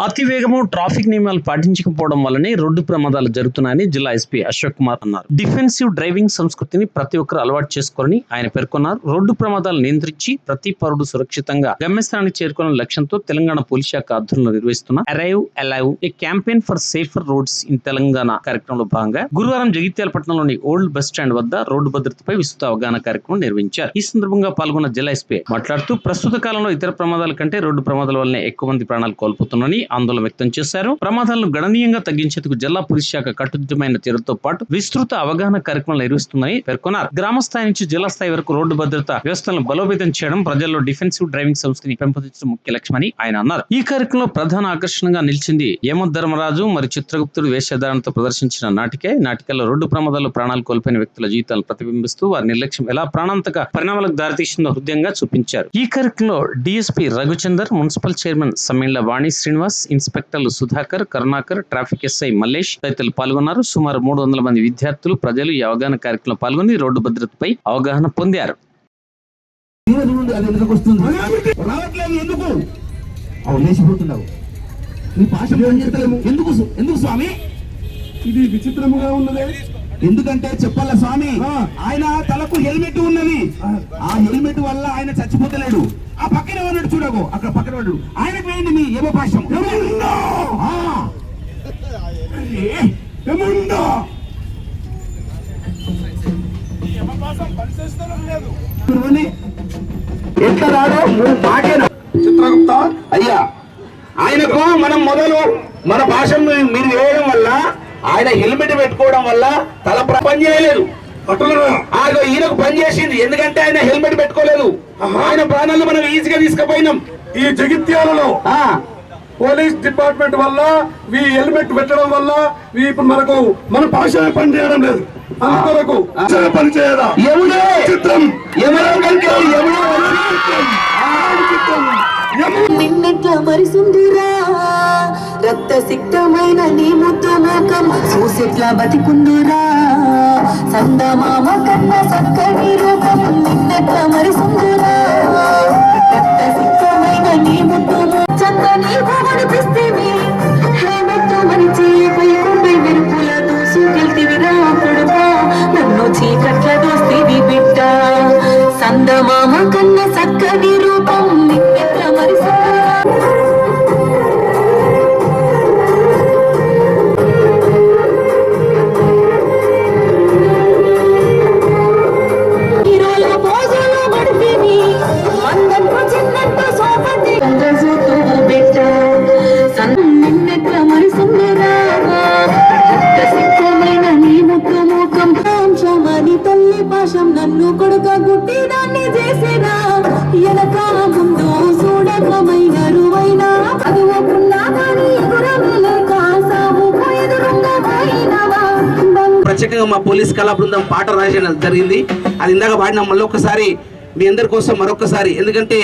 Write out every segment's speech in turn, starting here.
అతివేగము traffic నియమాలు పాటించకపోవడం వల్లనే రోడ్డు ప్రమాదాలు జరుగుతున్నాయని జిల్లా ఎస్పీ అశోక్ కుమార్ అన్నారు. డిఫెన్సివ్ డ్రైవింగ్ సంస్కృతిని ప్రతి ఒక్కరు అలవాటు చేసుకోవాలని ఆయన పేర్కొన్నారు. రోడ్డు ప్రమాదాలు నియంత్రించి ప్రతి పౌరుడు సురక్షితంగా గమ్యస్థానానికి చేరుకునే లక్ష్యంతో తెలంగాణ పోలీస్ శాఖ ఆధ్వర్యంలో నిర్వహిస్తున్న arrive alive A campaign for safer roads in Telangana కార్యక్రమంలో భాగంగా గురువారం జగిత్యాల పట్టణంలోని ఓల్డ్ బస్ స్టాండ్ వద్ద రోడ్డు భద్రతపై విస్తృత అవగాహన కార్యక్రమం నిర్వహించారు. ఈ సందర్భంగా పాల్గొన్న జిల్లా ఎస్పీ మాట్లాడుతూ ప్రస్తుత కాలంలో ఇతర ప్రమాదాల కంటే రోడ్డు ప్రమాదాల వల్లనే ఎక్కువ మంది ప్రాణాలు కోల్పోతున్నారని ఆందోళన వ్యక్తం చేశారు. ప్రమాదాలను గణనీయంగా తగ్గించేందుకు జిల్లా పోలీస్ శాఖ కట్టుదిట్టమైన చర్యలతో పాటు విస్తృత అవగాహన కార్యక్రమాలు నిర్వహిస్తుందని పేర్కొన్నారు. గ్రామ స్థాయి నుంచి జిల్లా స్థాయి వరకు రోడ్డు భద్రత వ్యవస్థలను బలోపేతం చేయడం, ప్రజల్లో డిఫెన్సివ్ డ్రైవింగ్ సంస్కృతిని పెంపొందించడం ముఖ్య లక్ష్యమని ఆయన అన్నారు. ఈ కార్యక్రమంలో ప్రధాన ఆకర్షణగా నిలిచింది యమధర్మరాజు మరియు చిత్రగుప్తుడు వేషధారణతో ప్రదర్శించిన నాటికల్లో రోడ్డు ప్రమాదాల్లో ప్రాణాలు కోల్పోయిన వ్యక్తుల జీవితాలను ప్రతిబింబిస్తూ వారి నిర్లక్ష్యం ఎలా ప్రాణాంతక పరిణామాలకు దారితీసిందో హృదయంగా చూపించారు. ఈ కార్యక్రమంలో డిఎస్పీ రఘుచందర్, మున్సిపల్ చైర్మన్ సమ్మిళ్ల వాణి శ్రీనివాస్, ఇన్స్పెక్టర్లు సుధాకర్, కరుణాకర్, ట్రాఫిక్ ఎస్ఐ మల్లేష్ తదితరులు పాల్గొన్నారు. సుమారు 300 మంది విద్యార్థులు, ప్రజలు ఈ అవగాహన కార్యక్రమంలో పాల్గొని రోడ్డు భద్రతపై అవగాహన పొందారు. ఇది విచిత్రముగా ఉన్నది. ఎందుకంటే చెప్పాల స్వామి, ఆయన తలకు హెల్మెట్ ఉన్నది. ఆ హెల్మెట్ వల్ల ఆయన చచ్చిపోతలేడు. ఆ పక్కన ఉన్నాడు చూడకు, అక్కడ పక్కన వాడు ఆయనకు వేయండి మీ యమపాశం. ఎట్లా రాడో చిత్రగుప్త అయ్యా, ఆయనకు మనం మొదలు మన భాషను మీరు వేయడం వల్ల, ఆయన హెల్మెట్ పెట్టుకోవడం వల్ల తల పని చేయలేదు. ఈయనకు పని చేసింది, ఎందుకంటే ఆయన హెల్మెట్ పెట్టుకోలేదు. ఆయన ప్రాణాలు మనం ఈజీగా తీసుకుపోయినాం. ఈ జగిత్యాలలో పోలీస్ డిపార్ట్మెంట్ వల్ల ఈ హెల్మెట్ పెట్టడం వల్ల ఇప్పుడు మనకు మన భాష పని చేయడం లేదు. అందుకొరకు పని చేయదా చిత్రం నిన్నట్ల మరిసుందిరా రక్త సిక్తమైన నీ ముద్దు మోకం చూసెట్లా బతికుందురా సందమామ కన్న సక్కని రూపం. నిన్నట్ల మరిసుందిరా రక్త సిక్తమైన నీ ముద్దు చందని భవనిపిస్తేవి హేమతో మరిచి పైకుంపై మెరుపుల దూసుకెళ్తివిరా కొడుకా నన్ను చీకట్ల దోస్తివి బిడ్డ సందమామ కన్న సక్కని రూపం. నిన్నట్ల మరిసుందిరా నన్ను కొడుక గుట్టి దాన్ని చేసేనా ఎనక ముందు చూడకమైన రువైనా చదువుకున్నా కానీ ఎదురలేక సాగు ఎదురుగా. ప్రత్యేకంగా మా పోలీస్ కళా బృందం పాట రాయడం జరిగింది. అది ఇందాక పాడిన మళ్ళీ ఒక్కసారి మీ అందరి కోసం మరొకసారి, ఎందుకంటే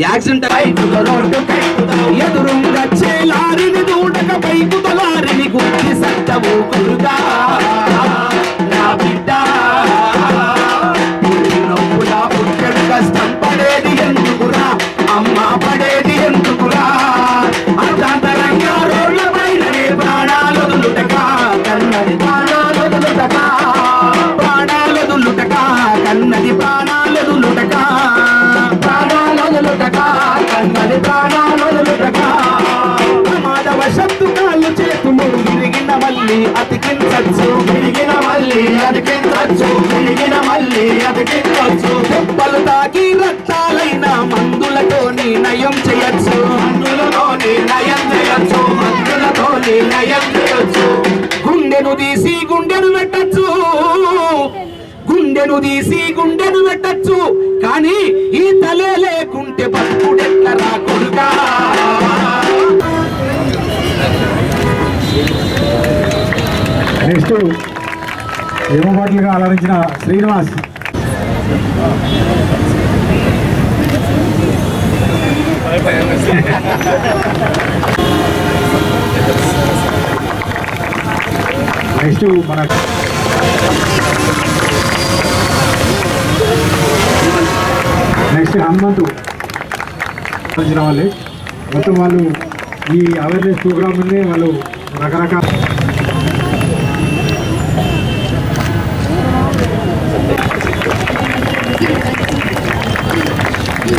యాక్సిడెంట్ కష్టం పడేది ఎందుకురా అమ్మ, పడేది ఎందుకురా అర్థంతరంగా రోడ్ల పైననే ప్రాణాలొదులుటక కన్నది ప్రాణాలొదులుటక ప్రాణాలొదులుటక కన్నది ప్రాణాలొదులుటక ప్రాణాలొదులుటక కన్నది ప్రాణాలొదులుటక ప్రమాదవ శబ్దు కాళ్ళు చేతులు విరిగిన మళ్ళీ అతికించచ్చు, విరిగిన మళ్ళీ అతికించచ్చు, విరిగిన మళ్ళీ అతికించచ్చు. దెబ్బలు తాకి రక్తాలైన మందులతోని నయం చేయొచ్చు, మందులతోని నయం చేయొచ్చు, మందులతోని నయం చేయొచ్చు. గుండెను తీసి గుండెను పెట్టచ్చు, గుండెను తీసి గుండెను పెట్టచ్చు, కానీ ఈ తలే లేకుంటే బతుకుడెట్లరా కొడుకా. నెక్స్ట్ ఏమోపాట్లుగా అలరించిన శ్రీనివాస్. నెక్స్ట్ మన నెక్స్ట్ హనుమంతు వాళ్ళే మొత్తం వాళ్ళు ఈ అవేర్నెస్ ప్రోగ్రామ్ని వాళ్ళు రకరకాల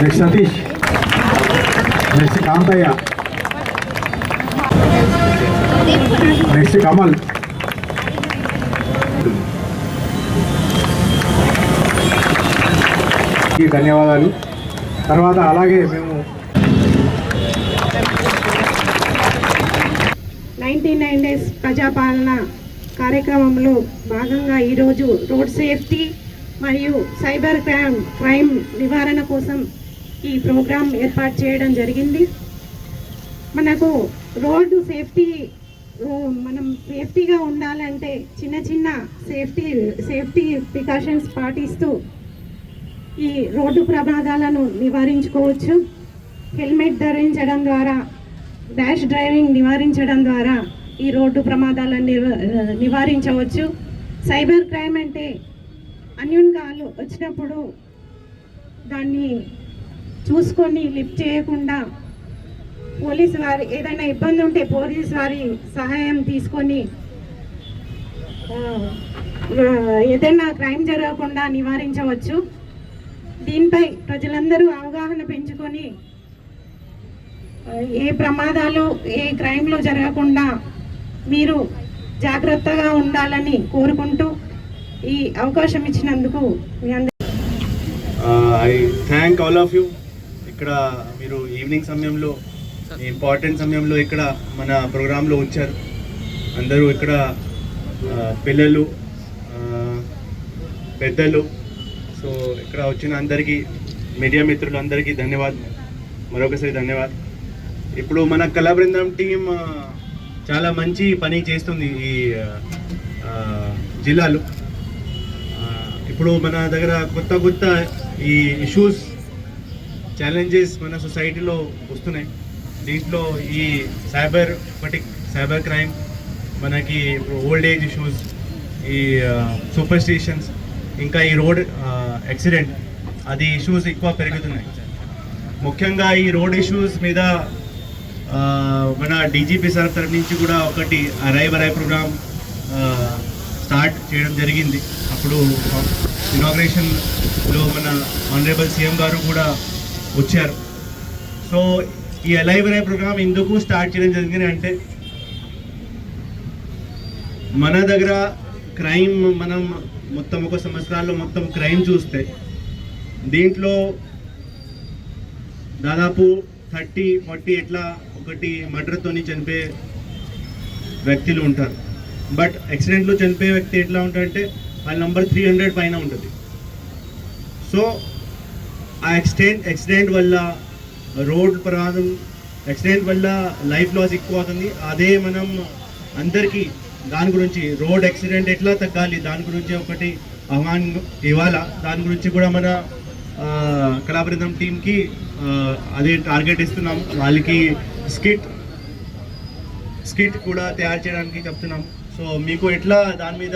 next Satish, next Kanthaiah, next Kamal. ధన్యవాదాలు. తర్వాత అలాగే మేము 99 డేస్ ప్రజాపాలన కార్యక్రమంలో భాగంగా ఈరోజు రోడ్ సేఫ్టీ మరియు సైబర్ క్రైమ్ నివారణ కోసం ఈ ప్రోగ్రాం ఏర్పాటు చేయడం జరిగింది. మనకు రోడ్డు మనం సేఫ్టీగా ఉండాలంటే చిన్న చిన్న సేఫ్టీ ప్రికాషన్స్ పాటిస్తూ ఈ రోడ్డు ప్రమాదాలను నివారించుకోవచ్చు. హెల్మెట్ ధరించడం ద్వారా, ర్యాష్ డ్రైవింగ్ నివారించడం ద్వారా ఈ రోడ్డు ప్రమాదాలను నివారించవచ్చు. సైబర్ క్రైమ్ అంటే అన్యూన్ కాల్ వచ్చినప్పుడు దాన్ని చూసుకొని లిఫ్ట్ చేయకుండా పోలీసు వారి ఏదైనా ఇబ్బంది ఉంటే పోలీసు వారి సహాయం తీసుకొని ఏదైనా క్రైమ్ జరగకుండా నివారించవచ్చు. దీనిపై ప్రజలందరూ అవగాహన పెంచుకొని ఏ ప్రమాదాలు ఏ క్రైమ్లు జరగకుండా మీరు జాగ్రత్తగా ఉండాలని కోరుకుంటూ ఈ అవకాశం ఇచ్చినందుకు మీ అందరికీ I thank all of you. ఇక్కడ మీరు ఈవినింగ్ సమయంలో ఇంపార్టెంట్ సమయంలో ఇక్కడ మన ప్రోగ్రాంలో వచ్చారు. అందరూ ఇక్కడ పిల్లలు, పెద్దలు, సో ఇక్కడ వచ్చిన అందరికీ, మీడియా మిత్రులు అందరికీ మరొకసారి ధన్యవాదాలు. ఇప్పుడు మన కళా బృందం టీం చాలా మంచి పని చేస్తుంది ఈ జిల్లాలో. ఇప్పుడు మన దగ్గర కొత్త ఈ ఇష్యూస్, ఛాలెంజెస్ మన సొసైటీలో వస్తున్నాయి. దీంట్లో ఈ సైబర్ క్రైమ్, మనకి ఇప్పుడు ఓల్డ్ ఏజ్ ఇష్యూస్, ఈ సూపర్ స్టిషన్స్, ఇంకా ఈ రోడ్ యాక్సిడెంట్, అది ఇష్యూస్ ఎక్కువ పెరుగుతున్నాయి. ముఖ్యంగా ఈ రోడ్ ఇష్యూస్ మీద మన డీజీపీ సార్ తరఫు నుంచి కూడా ఒకటి అరైవ్ ప్రోగ్రామ్ స్టార్ట్ చేయడం జరిగింది. అప్పుడు ఇనాగ్రేషన్లో మన ఆనరబుల్ సీఎం గారు కూడా వచ్చారు. సో ఈ అలైవ్ ప్రోగ్రామ్ ఎందుకు స్టార్ట్ చేయడం జరిగింది అంటే, మన దగ్గర క్రైమ్, మనం మొత్తం ఒక సంవత్సరాల్లో మొత్తం క్రైమ్ చూస్తే దీంట్లో దాదాపు 30-40 ఎట్లా ఒకటి మర్డర్తోని చనిపోయే వ్యక్తులు ఉంటారు. బట్ యాక్సిడెంట్లో చనిపోయే వ్యక్తి ఎట్లా ఉంటారంటే వాళ్ళ నంబర్ 300 పైన ఉంటుంది. సో ఆ యాక్సిడెంట్ వల్ల, రోడ్ ప్రమాదం యాక్సిడెంట్ వల్ల లైఫ్ లాస్ ఎక్కువ అవుతుంది. అదే మనం అందరికీ దాని గురించి, రోడ్ యాక్సిడెంట్ ఎట్లా తగ్గాలి దాని గురించి ఒకటి ఆహ్వానం ఇవ్వాలా. దాని గురించి కూడా మన కళా బృందం టీంకి అదే టార్గెట్ ఇస్తున్నాము. వాళ్ళకి స్కిట్ కూడా తయారు చేయడానికి చెప్తున్నాము. సో మీకు ఎట్లా దాని మీద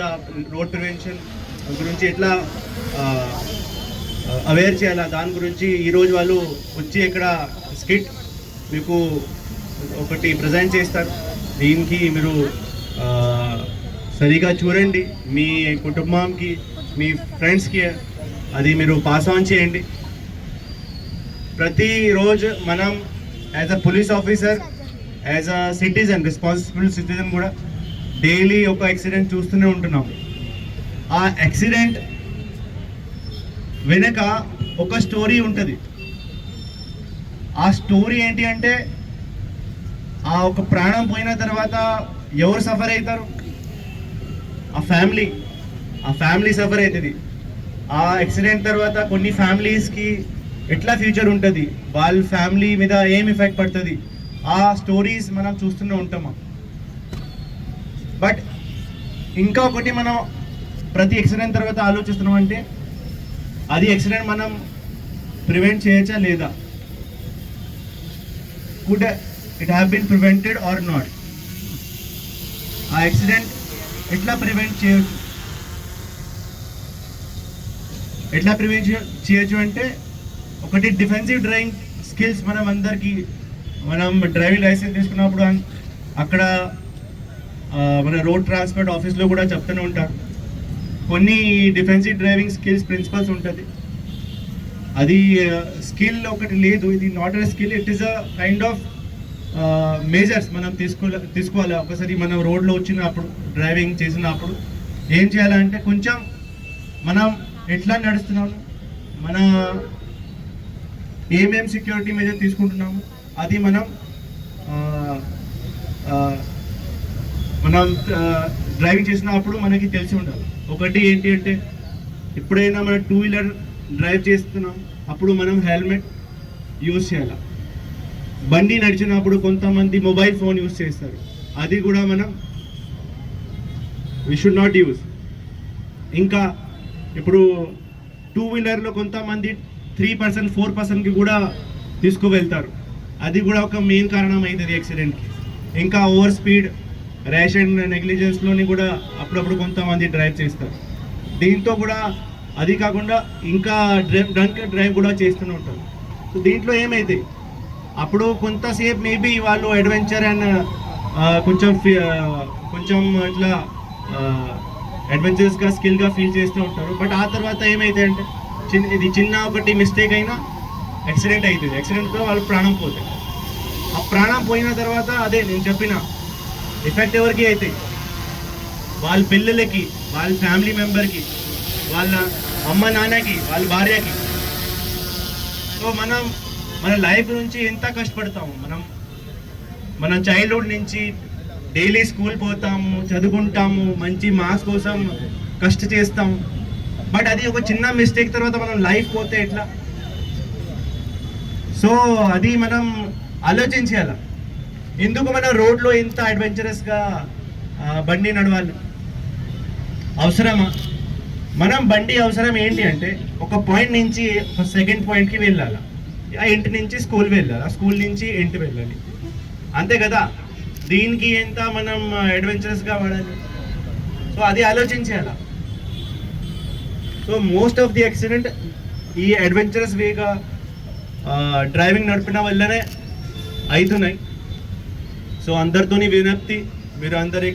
రోడ్ ప్రివెన్షన్ గురించి ఎట్లా అవేర్ చేయాలా దాని గురించి ఈరోజు వాళ్ళు వచ్చి ఇక్కడ స్కిట్ మీకు ఒకటి ప్రజెంట్ చేస్తారు. దీనికి మీరు సరిగా చూడండి, మీ కుటుంబంకి, మీ ఫ్రెండ్స్కి అది మీరు పాస్ ఆన్ చేయండి. ప్రతిరోజు మనం as a police officer, as a citizen, responsible citizen కూడా డైలీ ఒక యాక్సిడెంట్ చూస్తూనే ఉంటున్నాం. ఆ యాక్సిడెంట్ వెనక ఒక స్టోరీ ఉంటుంది. ఆ స్టోరీ ఏంటి అంటే, ఆ ఒక ప్రాణం పోయిన తర్వాత ఎవరు సఫర్ అవుతారు? ఆ ఫ్యామిలీ సఫర్ అవుతుంది. ఆ యాక్సిడెంట్ తర్వాత కొన్ని ఫ్యామిలీస్కి ఎట్లా ఫ్యూచర్ ఉంటుంది, వాళ్ళ ఫ్యామిలీ మీద ఏం ఎఫెక్ట్ పడుతుంది, ఆ స్టోరీస్ మనం చూస్తూనే ఉంటాము. బట్ ఇంకా ఒకటి మనం ప్రతి యాక్సిడెంట్ తర్వాత ఆలోచిస్తున్నాం అంటే, అది యాక్సిడెంట్ మనం ప్రివెంట్ చేయొచ్చా లేదా? Could it have been prevented or not? ఆ యాక్సిడెంట్ ఎట్లా ప్రివెంట్ చేయొచ్చు అంటే, ఒకటి డిఫెన్సివ్ డ్రైవింగ్ స్కిల్స్ మనం అందరికీ మనం డ్రైవింగ్ లైసెన్స్ తీసుకున్నప్పుడు అక్కడ మన రోడ్ ట్రాన్స్పోర్ట్ ఆఫీస్లో కూడా చెప్తూనే ఉంటారు, కొన్ని డిఫెన్సివ్ డ్రైవింగ్ స్కిల్స్ ప్రిన్సిపల్స్ ఉంటుంది. అది స్కిల్ ఒకటి లేదు, ఇది not a skill, it is a kind of measures మనం తీసుకోవాలి. ఒకసారి మనం రోడ్లో వచ్చినప్పుడు డ్రైవింగ్ చేసినప్పుడు ఏం చేయాలంటే కొంచెం మనం ఎట్లా నడుస్తున్నాము, మన ఏమేం సెక్యూరిటీ మెజర్ తీసుకుంటున్నాము అది మనం డ్రైవింగ్ చేసినప్పుడు మనకి తెలిసి ఉండాలి. ఒకటి ఏంటి అంటే ఎప్పుడైనా మనం 2 వీలర్ డ్రైవ్ చేస్తున్నాం అప్పుడు మనం హెల్మెట్ యూజ్ చేయాలి. బండి నడిచినప్పుడు కొంతమంది మొబైల్ ఫోన్ యూజ్ చేస్తారు, అది కూడా మనం వి షుడ్ నాట్ యూజ్. ఇంకా ఇప్పుడు 2 వీలర్లో కొంతమంది 3% 4%కి కూడా తీసుకువెళ్తారు, అది కూడా ఒక మెయిన్ కారణం అవుతుంది యాక్సిడెంట్కి. ఇంకా ఓవర్ స్పీడ్, ర్యాష్ అండ్ నెగ్లిజెన్స్లోని కూడా అప్పుడప్పుడు కొంతమంది డ్రైవ్ చేస్తారు. దీంతో కూడా అది కాకుండా ఇంకా డ్రంక్ డ్రైవ్ కూడా చేస్తూనే ఉంటారు. సో దీంట్లో ఏమైతే అప్పుడు కొంతసేపు మేబీ వాళ్ళు అడ్వెంచర్ అండ్ కొంచెం ఇట్లా అడ్వెంచరస్గా స్కిల్గా ఫీల్ చేస్తూ ఉంటారు. బట్ ఆ తర్వాత ఏమైతే అంటే ఇది చిన్న ఒకటి మిస్టేక్ అయినా యాక్సిడెంట్ అవుతుంది, యాక్సిడెంట్తో వాళ్ళు ప్రాణం పోతాయి. ఆ ప్రాణం పోయిన తర్వాత అదే నేను చెప్పిన ఎఫెక్ట్ ఎవరికి అయితే వాళ్ళ పిల్లలకి, వాళ్ళ ఫ్యామిలీ మెంబర్కి, వాళ్ళ అమ్మ నాన్నకి, వాళ్ళ భార్యకి. సో మన లైఫ్ నుంచి ఎంత కష్టపడతాము, మన చైల్డ్హుడ్ నుంచి డైలీ స్కూల్ పోతాము, చదువుకుంటాము, మంచి మార్క్స్ కోసం కష్ట చేస్తాము. బట్ అది ఒక చిన్న మిస్టేక్ తర్వాత మనం లైఫ్ పోతే ఎట్లా? సో అది మనం ఆలోచించాలి. ఎందుకు మన రోడ్లో ఇంత అడ్వెంచరస్గా బండి నడవాలి? అవసరమా? మనం బండి అవసరం ఏంటి అంటే ఒక పాయింట్ నుంచి ఒక సెకండ్ పాయింట్కి వెళ్ళాలి, ఆ ఇంటి నుంచి స్కూల్ వెళ్ళాలి, ఆ స్కూల్ నుంచి ఇంటి వెళ్ళాలి, అంతే కదా. దీనికి ఎంత మనం అడ్వెంచరస్గా వాడాలి? సో అది ఆలోచించాలి. So most of the accident ఈ అడ్వెంచరస్ వేగా డ్రైవింగ్ నడిపిన వల్లనే అవుతున్నాయి. సో అందరితోని విజ్ఞప్తి, మీరు అందరు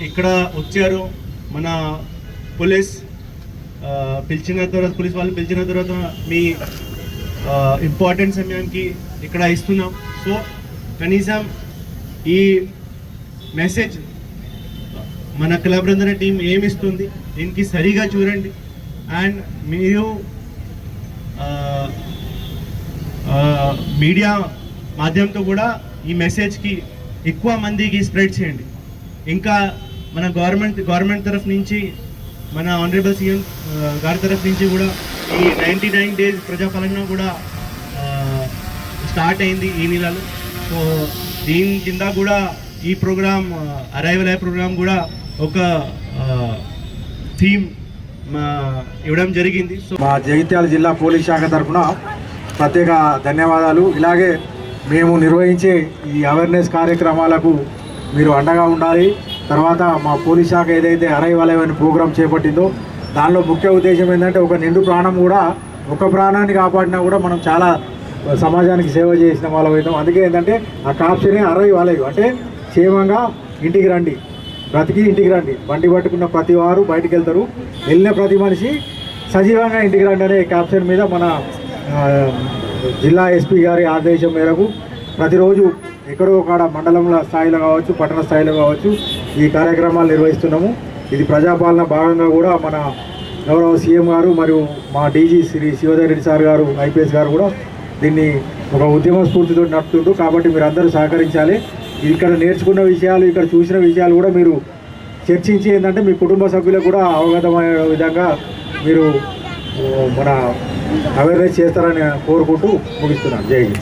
ఇక్కడ వచ్చారు, మన పోలీస్ వాళ్ళు పిలిచిన తర్వాత మీ ఇంపార్టెంట్ సమయానికి ఇక్కడ ఇస్తున్నాం. సో కనీసం ఈ మెసేజ్ మన క్లబ్ రంజన టీం ఏమిస్తుంది దీనికి సరిగా చూడండి. అండ్ మీరు మీడియా మాధ్యమంతో కూడా ఈ మెసేజ్కి ఎక్కువ మందికి స్ప్రెడ్ చేయండి. ఇంకా మన గవర్నమెంట్ తరఫు నుంచి, మన ఆనరబుల్ సీఎం గారి తరఫు నుంచి కూడా ఈ 99 డేస్ ప్రజాపాలన కూడా స్టార్ట్ అయింది ఈ నెలలో. సో దీని కింద కూడా ఈ ప్రోగ్రామ్ అరైవల్ అయ్యే ప్రోగ్రామ్ కూడా ఒక థీమ్ ఇవ్వడం జరిగింది. సో మా జగిత్యాల జిల్లా పోలీస్ శాఖ తరఫున ప్రత్యేక ధన్యవాదాలు. ఇలాగే మేము నిర్వహించే ఈ అవేర్నెస్ కార్యక్రమాలకు మీరు అండగా ఉండాలి. తర్వాత మా పోలీస్ శాఖ ఏదైతే అరైవల్ అనే ప్రోగ్రాం చేపట్టిందో దానిలో ముఖ్య ఉద్దేశం ఏంటంటే ఒక నిండు ప్రాణం కూడా, ఒక ప్రాణాన్ని కాపాడినా కూడా మనం చాలా సమాజానికి సేవ చేసిన వాళ్ళం అవుతాం. అందుకే ఏంటంటే ఆ కాప్షనే అరైవల్ అంటే క్షేమంగా ఇంటికి రండి, బ్రతికి ఇంటికి రండి. బండి పట్టుకున్న ప్రతి వారు బయటికి వెళ్తారు, వెళ్ళిన ప్రతి మనిషి సజీవంగా ఇంటికి రండి అనే క్యాప్షన్ మీద మన జిల్లా ఎస్పీ గారి ఆదేశం మేరకు ప్రతిరోజు ఎక్కడో ఒక మండలంలో స్థాయిలో కావచ్చు, పట్టణ స్థాయిలో కావచ్చు ఈ కార్యక్రమాలు నిర్వహిస్తున్నాము. ఇది ప్రజాపాలన భాగంగా కూడా మన గౌరవ సీఎం గారు మరియు మా డీజీ శ్రీ శివధర్ రెడ్డి సార్ గారు, ఐపీఎస్ గారు కూడా దీన్ని ఒక ఉద్యమ స్ఫూర్తితో నడుపుతుండ్రు. కాబట్టి మీరు అందరూ సహకరించాలి. ఇక్కడ నేర్చుకున్న విషయాలు, ఇక్కడ చూసిన విషయాలు కూడా మీరు చర్చించి ఏంటంటే మీ కుటుంబ సభ్యులకు కూడా అవగతమయ్యే విధంగా మీరు మన అవేర్నెస్ చేస్తారని కోరుకుంటూ ముగిస్తున్నాను. జై హింద్.